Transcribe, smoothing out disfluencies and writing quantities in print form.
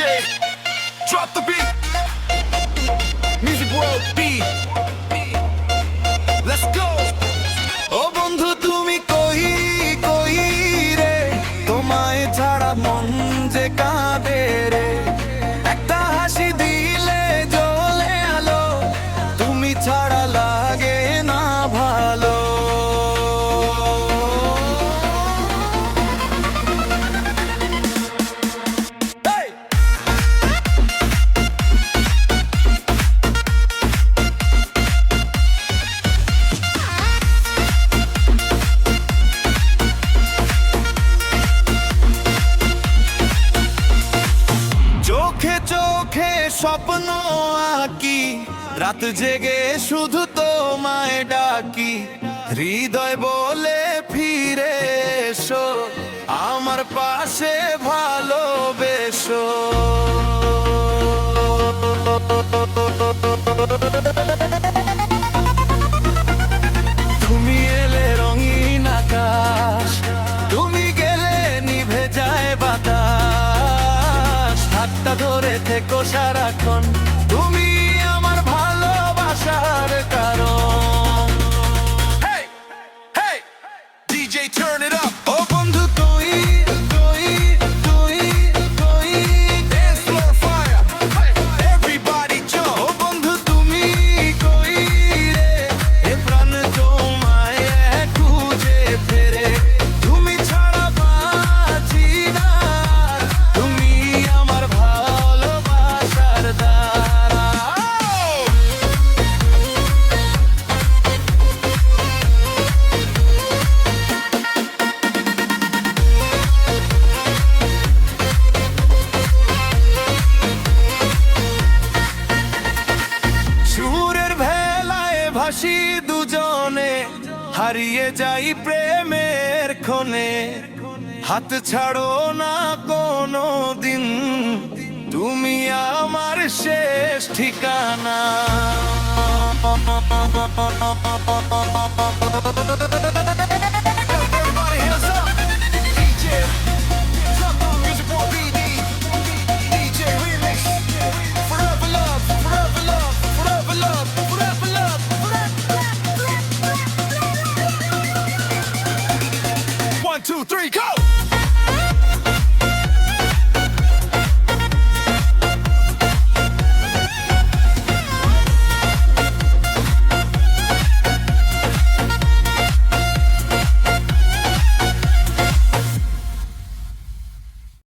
DJ, drop the beat. Music world beat. Let's go. ও বন্ধু তুমি কই কই রে, তোমায় ছাড়া মন যে কাঁদে রে। একটা হাসি দিলে জ্বলে আলো, তুমি ছাড়া লাগে না ভালো। চোখে চোখে স্বপ্ন আঁকি, রাত জেগে শুধু তোমায় ডাকি। হৃদয় বলে ফিরে এসো, আমার পাশে ভালোবেসো। তুমি এলে রঙিন আকাশ, তুমি গেলে নিভে যায় বাতাস। হাতটা ধরে থেকো সারাক্ষণ, তুমি আমার ভালোবাসার কারণ। Hey, hey, DJ turn it up. ও বন্ধু তুই তুই তুই তুই, dance floor fire, everybody jump. ও বন্ধু তুমি কই রে, এ প্রাণ তোমায় খুঁজে ফেরে। তুমি ছাড়া বাঁচি না, তুমি আমার ভালোবাসার দ্বারা। সুরের ভেলায় ভাসি দুজনে, হারিয়ে যাই প্রেমের ক্ষণে। হাত ছাড়ো না কোনো দিন, তুমি আমার শেষ ঠিকানা। Everybody hands up. DJ, drop the music for BD. DJ remix. Forever love, forever love, forever love, forever love, forever love. 1, 2, 3, go!